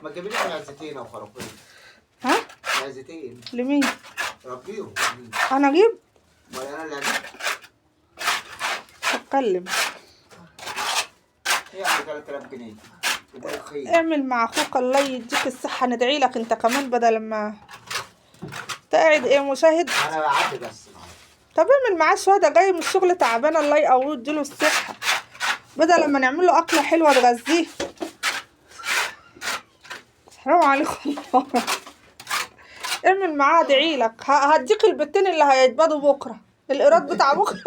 ما تجيبي لي معزتين او خروفين. ها؟ معزتين. لمين؟ ربيهم. انا اجيب؟ ولا انا اللي هجيب؟ اتكلم. يعني 3000 جنيه. وده خير. اعمل مع اخوك الله يديك الصحة، ندعي لك انت كمان بدل ما تقعد ايه مشاهد. انا بعدي بس. طب اعمل معاه شوية، ده جاي من الشغل تعبان الله يقويه ويديله الصحة، بدل ما نعمل له أكلة حلوة تغذيه. حرام عليكم والله. اعمل معاه ادعي لك، هديك البتين اللي هيتبادوا بكرة، الإيراد بتاع بكرة.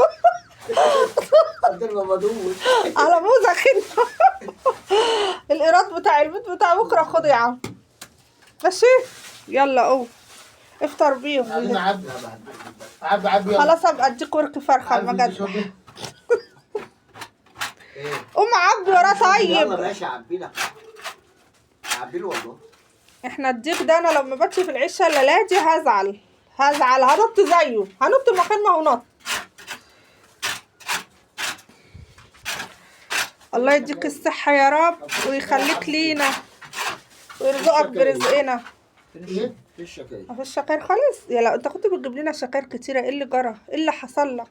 على موزك انت. الإيراد بتاع البيت بتاع بكرة خد يا عم. ماشي؟ يلا قوم افطر بيهم. خلاص ابقى اديك ورك فرخة اما جد. قوم عبي وراه طيب. يلا ماشي عبيلك. عبيله والله. احنا الديك ده انا لو ما باتش في العشه الليله دي هزعل هنط زيه، هنط مكان ما هو نط. الله يديك الصحه يا رب ويخليك لينا ويرزقك برزقنا. في الشكاير. مفيش شكاير خالص؟ يا لا انت كنت بتجيب لنا شكاير كتيره، ايه اللي جرى؟ ايه اللي حصل لك؟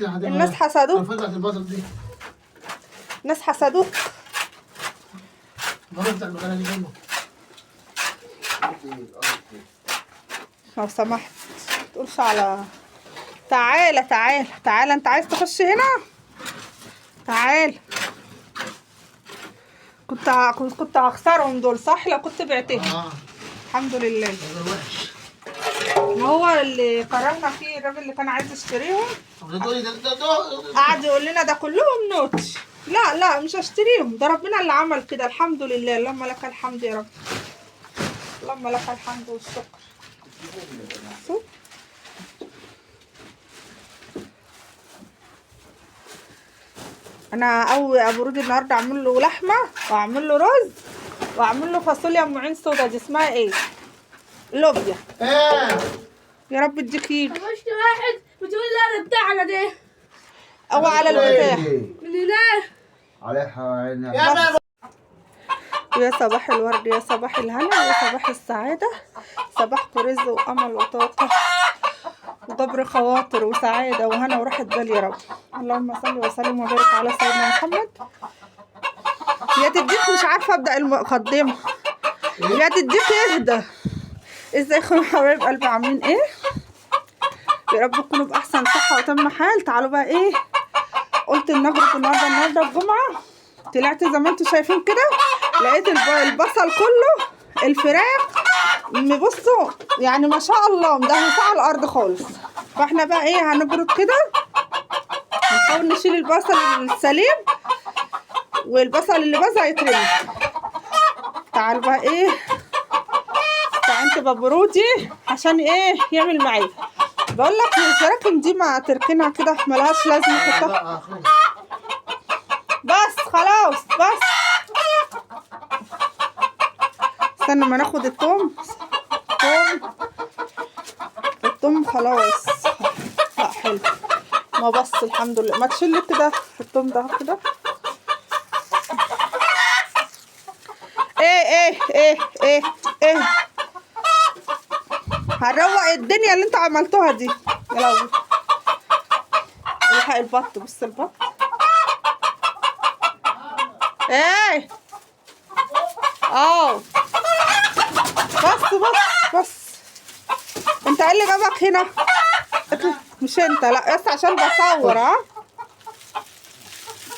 الناس حسدوك. الناس حسدوك. لو سمحت متقولش على. تعالى تعالى تعالى، انت عايز تخش هنا؟ تعالى. كنت هخسرهم دول صح لو كنت بعتهم. الحمد لله. ما هو اللي قررنا فيه الراجل اللي كان عايز يشتريهم قعد يقول لنا ده كلهم نوتش. لا مش هشتريهم، ده ربنا اللي عمل كده. الحمد لله، اللهم لك الحمد يا رب، اللهم لك الحمد والشكر. انا ابو رودي النهارده اعمل له لحمه واعمل له رز واعمل له فاصوليا ام عين سودا، دي اسمها ايه؟ لوبيا. يا رب اديك يجي. مش واحد بتقول لا ده بتاعنا ده او على البتاع من هنا عليها وعينها. يا صباح الورد، يا صباح الهنا، يا صباح السعادة، صباحكم رزق وأمل وطاقة وجبر خواطر وسعادة وهنا وراحة بال يا رب. اللهم صل وسلم وبارك على سيدنا محمد. يا تديك مش عارفة أبدأ المقدمة. يا تديك اهدى. ازيكم يا حبايب قلبي، عاملين ايه؟ يا رب تكونوا بأحسن صحة وتم حال. تعالوا بقى ايه، قلت نجرب النهارده الجمعة. طلعت زي ما انتوا شايفين كده، لقيت البصل كله الفراخ بصوا يعني ما شاء الله مدهوسه على الارض خالص. فاحنا بقى ايه هنبرد كده، نحاول نشيل البصل السليم والبصل اللي باظ هيترمي. تعالوا بقى ايه، استعنت ببرودي عشان ايه يعمل معايا. بقول لك الجراكن دي ما تركنها كده ملهاش لازمه نحطها. بس خلاص بس استنى ما ناخد التوم. التوم خلاص. لا حلو ما بص الحمد لله. ما تشيل كده التوم ده كده. ايه هنروق الدنيا اللي انتوا عملتوها دي يا لو. الحق البط، بص البط ايه. بس انت ايه اللي جابك هنا؟ مش انت، لا بس عشان بصور. ها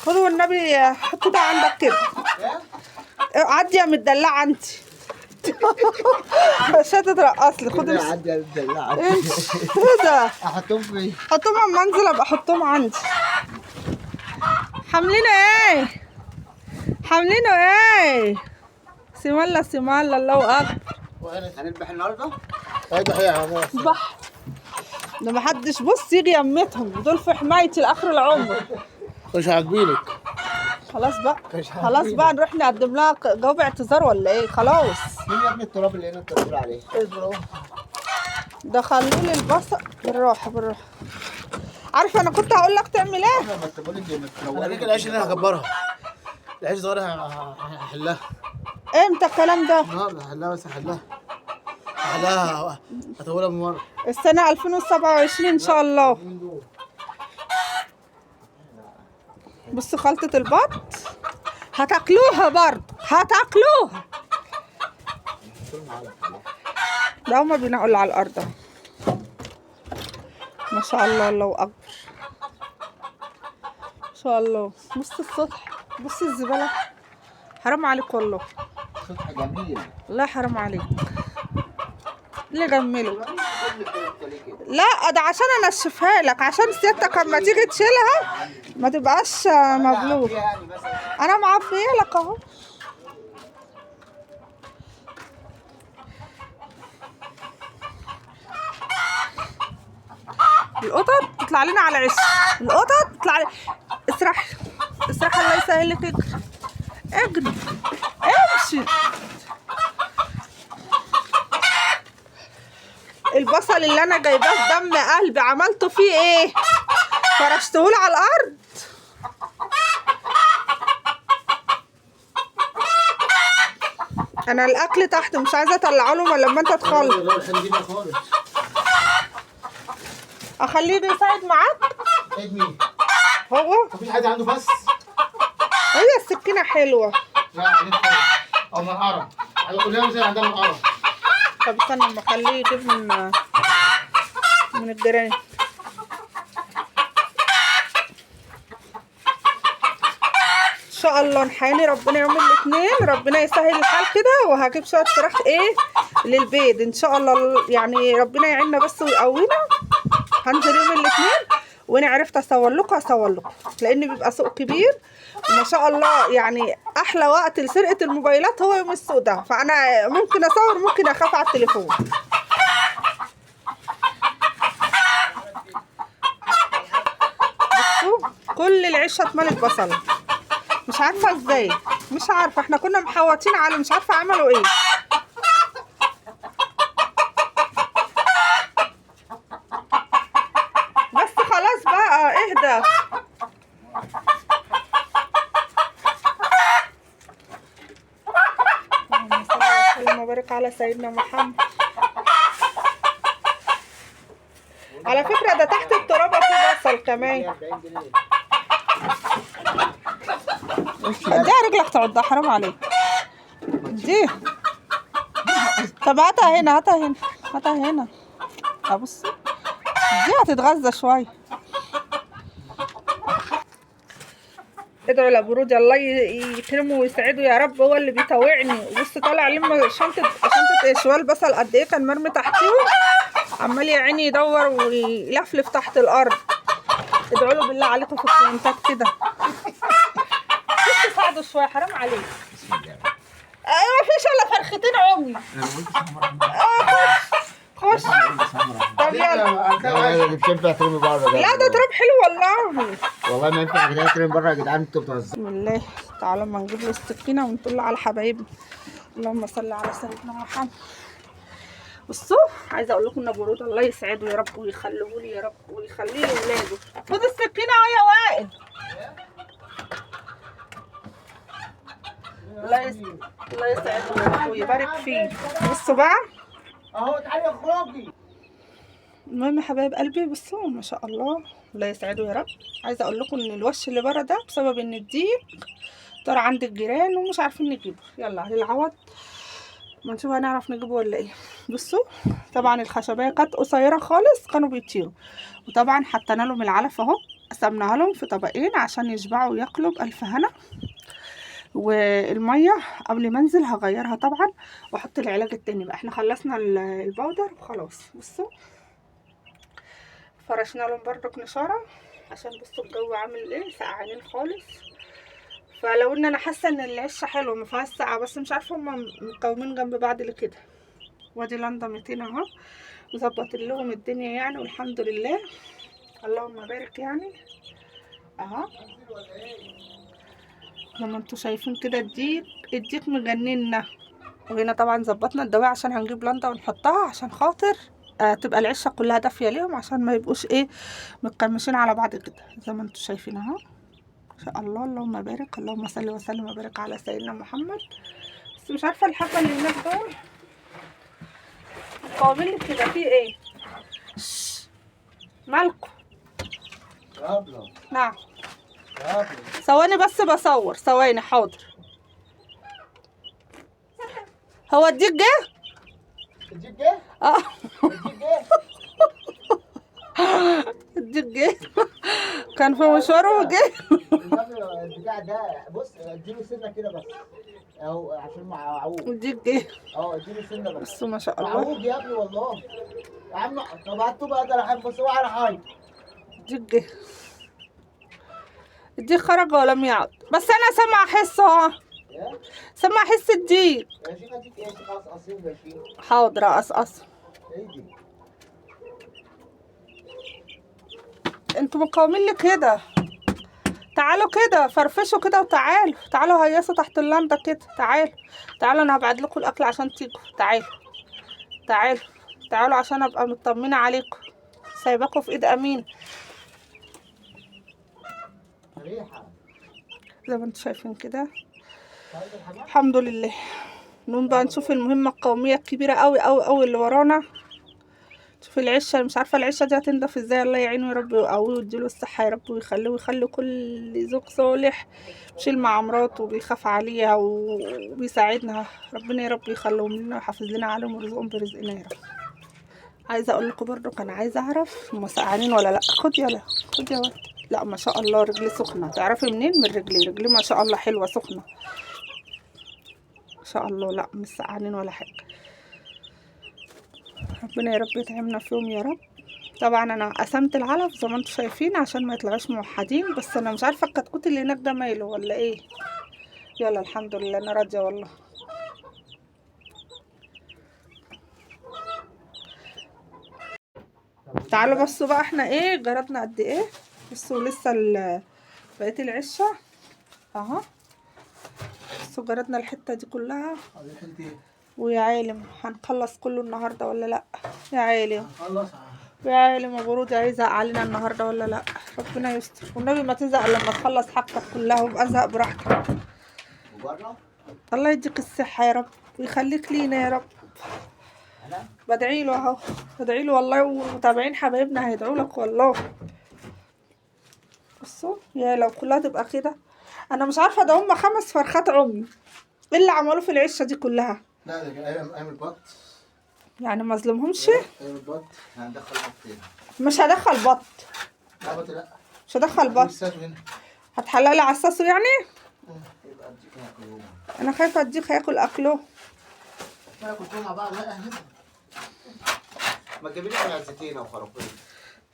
خدوا والنبي حطوا ده عندك كده. عدي يا مدلعه انت. مش هتترقص لي. خد عدي يا مدلعه. ايه ده؟ احطهم فين؟ حطهم اما انزل ابقى احطهم عندي. حاملينه ايه؟ سمالة الله اكبر. هنذبح النهارده؟ هيذبح ايه يا عم؟ اذبح. ده محدش بص يجي يمتهم دول في حمايتي لاخر العمر. مش عاجبينك. خلاص بقى نروح نقدم لها جواب اعتذار ولا ايه؟ خلاص. مين يا ابني التراب اللي هنا انت بتقول عليه؟ ده خلوا لي البصل بالراحه. عارفه انا كنت هقول لك تعمل ايه؟ ما انت بقول لك انا فاكر العيش اللي انا هكبرها. العيش صغير هحلها. امتى الكلام ده؟ النهارده هحلها، بس هحلها هطولها من مرة. السنة 2027 ان شاء الله. بص خلطة البط هتاكلوها برضه، هتاكلوها. ده هما بينقلوا على الارض اهو. ما شاء الله، الله اكبر ما شاء الله. بص السطح، بص الزبالة، حرام عليك والله. سطح جميل. لا حرام عليك، اللي جمله. لا ده عشان انشفها لك، عشان سيادتك اما تيجي تشيلها ما تبقاش مبلول. انا معبيه لك اهو. القطط تطلع لنا على عش، القطط تطلع لنا. اسرح اسرح، الله يسهل لك. اجري اجري امشي. البصل اللي انا جايباه بدم قلبي عملته فيه ايه؟ فرشتهوله على الارض. انا الاكل تحت مش عايزه اطلعه لهم الا لما انت تخلص. اخليه يساعد معاك. ساعد مين؟ هو مفيش حد عنده بس؟ هي السكينه حلوه. لا عليك خالص. او منقرة. كلنا زي عندنا منقرة. طب استنى اما اخليه يجيب من الجيران. ان شاء الله نحياني ربنا يوم الاثنين، ربنا يسهل الحال كده، وهجيب شويه فراخ ايه للبيض ان شاء الله. يعني ربنا يعيننا بس ويقوينا. هنزل يوم الاثنين وانا عرفت اصور لكم لان بيبقى سوق كبير ما شاء الله. يعني احلى وقت لسرقه الموبايلات هو يوم السوق ده، فانا ممكن اصور ممكن اخاف على التليفون. بصوا كل العشه اتملت بصله، مش عارفه ازاي، مش عارفه. احنا كنا محوطين عليه، مش عارفه عملوا ايه. بس خلاص بقى اهدى. اللهم صل وسلم وبارك على سيدنا محمد. على فكره ده تحت الترابه في بصل كمان. اديها رجلك تعضها، حرام عليك. دي طب هاتها هنا، هاتها هنا، هاتها هنا. ابص دي هتتغذى شويه. ادعوا لابو الله يكرمه ويسعده يا رب، هو اللي بيطوعني. بص طالع لما شنطه اشوال بصل قد ايه كان مرمي تحتيهم، عمال يا عيني يدور ويلفلف تحت الارض. ادعوا له بالله عليكم في الكومنتات كده. بص ساعده شويه، حرام عليك. ما فيش الا فرختين عمي. خش طب يلا. مش ينفع ترمي بره. لا ده تراب حلو والله. والله ما ينفع يا جدعان ترمي بره يا جدعان، انتوا بتهزروا. بسم الله تعالى اما نجيب له السكينه ونطل على حبايبنا. اللهم صل على سيدنا محمد. بصوا عايزه اقول لكم ان ابو رود الله يسعده يا رب ويخليه لي يا رب ويخليه لاولاده. خد السكينه اهو يا وائل. الله يسعده يا رب ويبارك فيه. بصوا بقى اهو تعالي اخرجي. المهم يا حبايب قلبي بصوا ما شاء الله الله يسعده يا رب. عايزه اقول لكم ان الوش اللي بره ده بسبب ان الديك طار عند الجيران ومش عارفين نجيبه. يلا للعوض ما نشوف هنعرف نجيبه ولا ايه. بصوا طبعا الخشبيه كانت قصيره خالص كانوا بيطيروا، وطبعا حطينا لهم العلف اهو، قسمناها لهم في طبقين عشان يشبعوا وياكلوا بألف هنا. والميه قبل ما انزل هغيرها طبعا واحط العلاج التاني بقى. احنا خلصنا البودر وخلاص. بصوا فرشنا لهم برضك نشاره عشان بصوا الجو عامل ايه، سقعانين خالص. فلو ان انا حاسه ان العشه حلوه ما فيهاش سقعه، بس مش عارفه هما مقومين جنب بعض ليه كده. وادي لندا 200 اهو مظبط لهم الدنيا يعني والحمد لله اللهم بارك يعني اهو. لما انتوا شايفين كده الديك مجننا. وهنا طبعا ظبطنا الدواء عشان هنجيب لندا ونحطها عشان خاطر تبقى العشه كلها دافيه ليهم عشان ما يبقوش ايه متقمشين على بعض كده زي ما انتوا شايفين اهو. ان شاء الله اللهم بارك. اللهم صل وسلم وبارك على سيدنا محمد بس مش عارفه الحبه اللي هناك دول قابل كده في ايه؟ مالكم؟ يابلا نعم يابلا ثواني بس بصور، ثواني حاضر. هو الديك جه؟ الديك جه؟ اه الديك جه؟ الديك جه كان في مشواره وجه. البتاع ده بص اديله سنه كده بس اهو عشان معوج. الديك جه اديله سنه بس. بصوا ما شاء الله. معوج يا ابني والله. يا عم طب هاتوا بقى ده انا احب بس هو على حاجه. الديك جه. الديك خرج ولم يعد، بس انا سامعه حس اهو. ايه؟ سامعه حس الديك. يا شيخ اديك ايه يا شيخ قصقصين يا شيخ. حاضر اقصقص. ايه دي؟ انتوا مقاومين لي كده. تعالوا كده فرفشوا كده وتعالوا، تعالوا هيصوا تحت اللمبه كده، تعالوا انا هبعت لكم الاكل عشان تيجوا. تعالوا عشان ابقى مطمنه عليكم، سايباكم في ايد امين ريحه. زي ما انتوا شايفين كده. الحمد لله. نقوم بقى نشوف المهمه القوميه الكبيره قوي قوي قوي اللي ورانا. شوف العشه، مش عارفه العشه دي هتنضف ازاي. الله يعينه يا رب ويقويه ويديله الصحه يا رب ويخلي كل زوج صالح يشيل مع مراته وبيخاف عليها وبيساعدنا. ربنا يا رب يخليهم لنا ويحافظ لنا عليهم ويرزقهم برزقنا يا رب. عايزه اقول لكم برضو كان عايزه اعرف هم سقعانين ولا لا. خد يلا خد يا ولد. لا ما شاء الله رجلي سخنه. تعرفي منين؟ من رجلي ما شاء الله حلوه سخنه ما شاء الله. لا مش سقعانين ولا حاجه. ربنا يا رب يطعمنا فيهم يا رب. طبعا انا قسمت العلف زي ما انتم شايفين عشان ما يطلعوش موحدين، بس انا مش عارفه الكتكوت اللي هناك ده مايله ولا ايه. يلا الحمد لله انا راضيه والله. تعالوا بصوا بقى احنا ايه جربنا قد ايه. بصوا لسه بقيه العشه اهو. بصوا جردنا الحته دي كلها. ويا عالم هنخلص كله النهارده ولا لا. يا عالم يا عالم ابو رودي هيزهق علينا النهارده ولا لا. ربنا يستر والنبي ما تزهق لما تخلص حاجتك كلها وابقى ازهق براحتك. الله يديك الصحه يا رب ويخليك لينا يا رب. بدعي له اهو، بدعي له والله ومتابعين حبايبنا هيدعوا لك والله. بصوا يا لو كلها تبقى كده. انا مش عارفه ده هم 5 فرخات عمي. ايه اللي عملوه في العشه دي كلها؟ لا ده ايام البط. يعني ما ظلمهمش. ايام البط هندخل بطين. مش هدخل بط. لا بط لا. مش هدخل بط. هتحلقلي عصاصه يعني؟ يبقى الديك هياكلوه. انا خايفه الديك هياكل اكله. ما كنتوا مع بعض لا هنا. ما تجيبي لي معزتين او خرافين.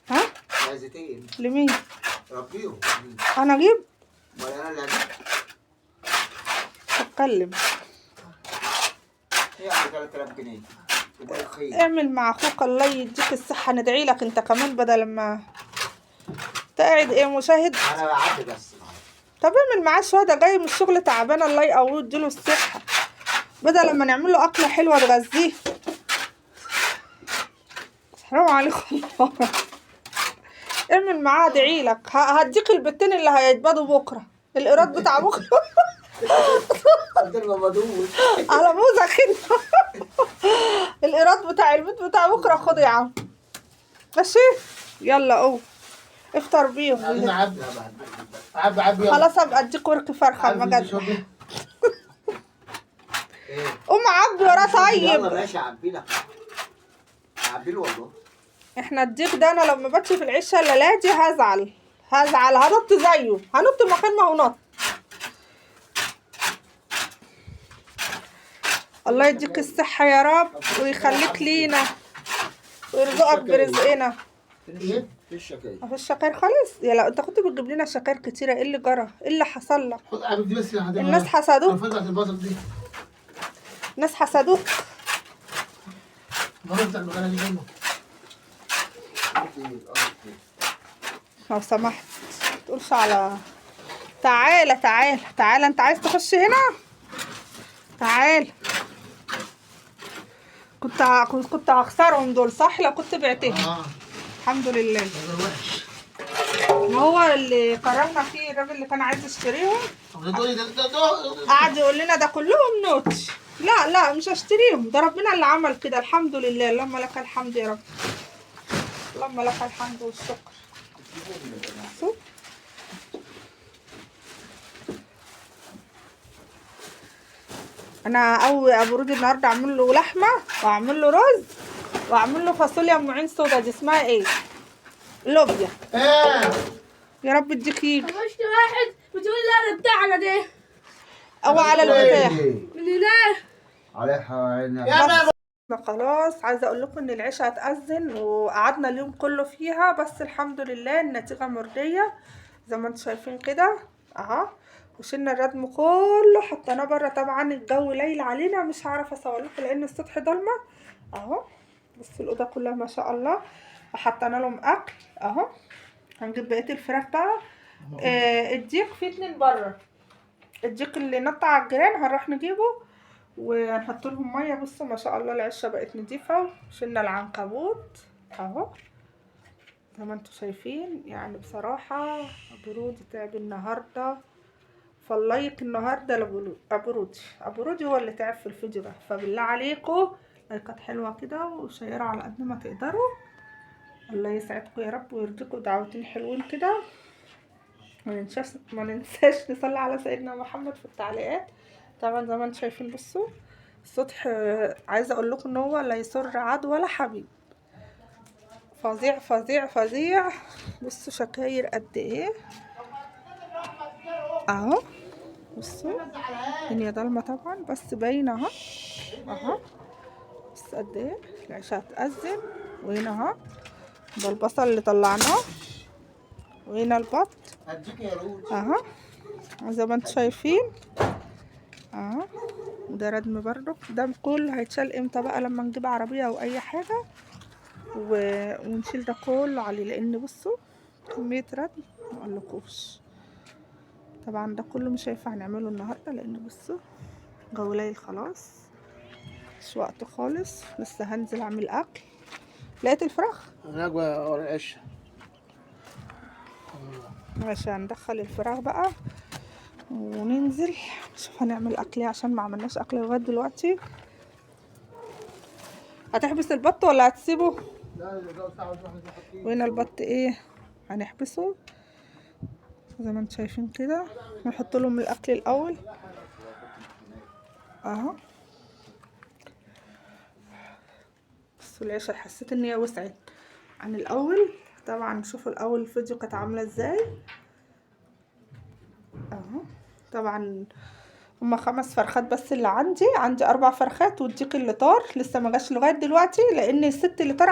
ها؟ معزتين. لمين؟ ربيهم. انا اجيب؟ ولا انا اللي هجيب؟ اتكلم. يعني 3000 جنيه. يبقى رخيص. اعمل مع اخوك الله يديك الصحه. ندعي لك انت كمان بدل ما تقعد ايه مشاهد. انا بعدي بس. طب اعمل معاه شويه، ده جاي من الشغل تعبان الله يقويه ويديله الصحه بدل ما نعمل له اكله حلوه تغذيه. حرام عليكم والله. اعمل معاه ادعي لك. هديك البتين اللي هيتبادوا بكره. الايراد بتاع بكره على موزك انت. الايراد بتاع البيت بتاع بكره خد يا عم. ماشي يلا قوم افطر بيهم. عبي خلاص ابقى اديك ورك فرخه ما جد. قوم عبي وراه طيب. يلا ماشي عبي لك. عبي له والله. احنا الديك ده انا لما بمشي في العشه الليله دي هزعل هنط زيه. هنط مكان ما هو نط. الله يديك الصحه يا رب ويخليك لينا ويرزقك برزقنا. في الشكاير. مفيش شكاير خالص. يا لا انت كنت بتجيب لنا شكاير كتيره. ايه اللي جرى؟ ايه اللي حصل لك؟ خد عبي دي بس. الناس حسدوك. الناس حسدوك. لو سمحت تقولش على. تعالى انت عايز تخش هنا. تعال. كنت هخسرهم دول صح لو كنت بعتهم. الحمد لله. ما هو اللي قررنا فيه الراجل اللي كان عايز يشتريهم قعد يقول لنا ده كلهم نوتش. لا لا مش هشتريهم، ده ربنا اللي عمل كده. الحمد لله، اللهم لك الحمد يا رب، اللهم لك الحمد والشكر. شوف انا ابو رودي النهارده اعمل له لحمه واعمل له رز واعمل له فاصوليا ام عين سودا، دي اسمها ايه؟ لوبيا. ايه يا رب تجيك يجي خش واحد بتقول لي انا بتاعنا دي او على المتاح. من هنا. عليها عيني. يا بابا. خلاص عايزه اقول لكم ان العشاء هتأذن وقعدنا اليوم كله فيها، بس الحمد لله النتيجه مرضيه زي ما انتم شايفين كده اهو. وشلنا الردم كله حطيناه بره، طبعا الجو ليل علينا مش هعرف اصور لكم لان السطح ضلمه اهو. بس الاوضه كلها ما شاء الله. وحطينا لهم اكل اهو. هنجيب بقيه الفراخ بقى. الديك في 2 بره، الديك اللي نط على الجيران هنروح نجيبه ونحط لهم ميه. بصوا ما شاء الله العشه بقت نضيفه. شلنا العنكبوت اهو زي ما انتم شايفين. يعني بصراحه برودي تعب النهارده، فاللايك النهارده ابو رودي هو اللي تعب في الفيديو ده. فبالله عليكم لايكات حلوه كده وشيروا على قد ما تقدروا. الله يسعدكم يا رب ويرضيكم دعوتين حلوين كده. ما ننساش نصلي على سيدنا محمد في التعليقات. طبعا زي ما انتم شايفين بصوا السطح، عايزه اقول لكم ان هو لا يسر عاد ولا حبيب، فظيع فظيع فظيع. بصوا شكاير قد ايه اهو. بصوا الدنيا ضلمه طبعا بس باينه اهو اهو. بس قد ايه العشاء هتأذن. وهنا اهو ده البصل اللي طلعناه، وهنا البط هديك يا روج. اهو زي ما انتم شايفين اهو. وده ردم برضو. ده كله هيتشال امتى بقى؟ لما نجيب عربيه او اي حاجه ونشيل ده كله عليه، لان بصوا كميه ردم مقولكوش. طبعا ده كله مش هينفع نعمله النهارده لان بصوا جو ليل خلاص مش وقت خالص. لسه هنزل اعمل اكل. لقيت الفراخ نجوى ورا العشه. ماشي، هندخل الفراخ بقى وننزل نشوف هنعمل اكل ايه عشان ما عملناش اكل لغايه دلوقتي. هتحبس البط ولا هتسيبه؟ لا ده ساعة واحدة نحط. وهنا البط ايه هنحبسه زي ما انتم شايفين كده. نحط لهم الاكل الاول اهو. بصوا العيشه حسيت ان هي وسعت عن الاول. طبعا شوفوا الاول الفيديو كانت عامله ازاي اهو. طبعا هما 5 فرخات بس اللي عندي 4 فرخات، والديك اللي طار لسه ما جاش لغايه دلوقتي لان الست اللي طار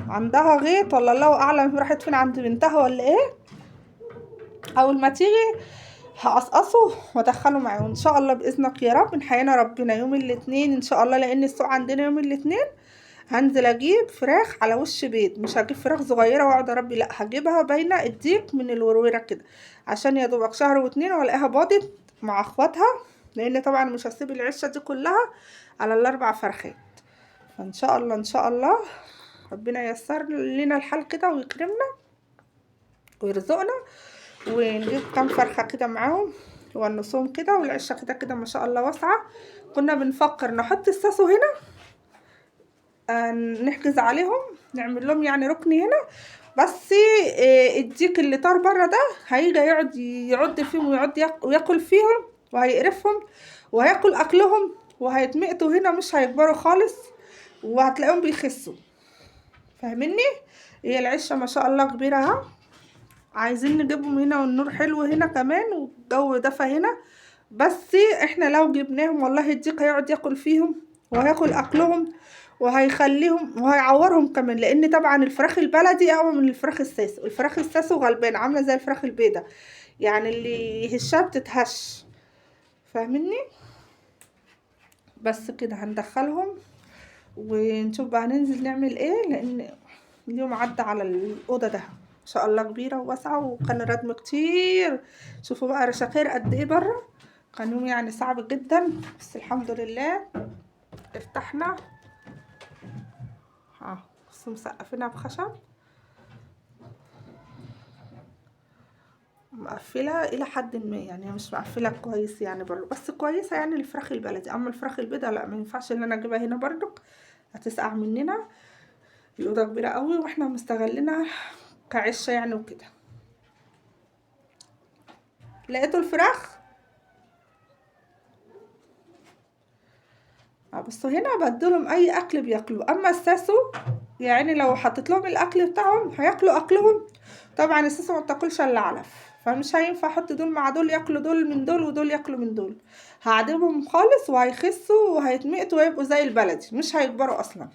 عندها غيط ولا الله اعلم راحت فين عند بنتها ولا ايه. اول ما تيجي هقصقصه وادخله معاه وان شاء الله باذنك يا رب نحيينا ربنا يوم الاثنين ان شاء الله، لان السوق عندنا يوم الاثنين. هنزل اجيب فراخ على وش بيض، مش هجيب فراخ صغيره واقعد اربي، لا هجيبها باينه الديك من الوروره كده عشان يا دوبك شهر و2 والاقيها باضت مع اخواتها، لان طبعا مش هسيب العشه دي كلها على ال4 فرخات. فان شاء الله ان شاء الله ربنا ييسر لنا الحال كده ويكرمنا ويرزقنا ونجيب كام فرخه كده معاهم ونصهم كده. والعشه كده كده ما شاء الله واسعه. كنا بنفكر نحط الساسو هنا نحجز عليهم نعمل لهم يعني ركن هنا، بس الديك اللي طار بره ده هيجي يعض فيهم وياكل فيهم وهيقرفهم وهياكل اكلهم وهيتمقتوا هنا مش هيكبروا خالص وهتلاقيهم بيخسوا. فاهميني؟ هي العشه ما شاء الله كبيره اهو. عايزين نجيبهم هنا والنور حلو هنا كمان والجو دفى هنا، بس احنا لو جبناهم والله الديك هيقعد ياكل فيهم وهياكل اكلهم وهيخليهم وهيعورهم كمان، لان طبعا الفراخ البلدي اقوى من الفراخ الساسو. الفراخ الساسو غلبانه عامله زي الفراخ البيضه، يعني اللي يهشها بتتهش. فاهميني؟ بس كده هندخلهم ونشوف بقى هننزل نعمل ايه، لان اليوم عدى على الاوضه ده ان شاء الله كبيره وواسعه وكان الردم كتير. شوفوا بقى رشاقير قد ايه بره. كان يوم يعني صعب جدا بس الحمد لله ارتحنا. بصوا مسقفينها بخشب مقفلة الى حد ما، يعني مش مقفلة كويس يعني برضو، بس كويسة يعني الفراخ البلدي. اما الفراخ البيضة لا، ما ينفعش ان انا اجيبها هنا برضو، هتسقع مننا. الأوضة كبيرة قوي واحنا مستغلينها كعشة يعني وكده. لقيتوا الفراخ؟ بصوا هنا بدلهم اي اكل بياكلوا. اما الساسو يعني لو حطيت لهم الاكل بتاعهم هياكلوا اكلهم. طبعا الساسو ما بتاكلش الا علف، فمش هينفع احط دول مع دول ياكلوا دول من دول ودول ياكلوا من دول. هعدمهم خالص وهيخسوا وهيتمقتوا ويبقوا زي البلدي، مش هيكبروا اصلا.